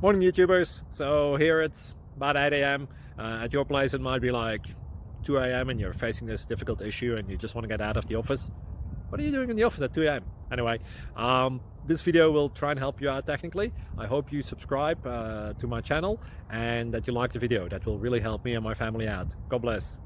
Morning YouTubers. So here it's about 8 a.m. At your place it might be like 2 a.m. and you're facing this difficult issue and you just want to get out of the office. What are you doing in the office at 2 a.m.? Anyway, this video will try and help you out technically. I hope you subscribe to my channel and that you like the video. That will really help me and my family out. God bless.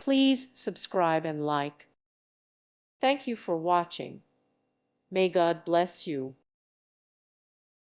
Please subscribe and like. Thank you for watching. May God bless you.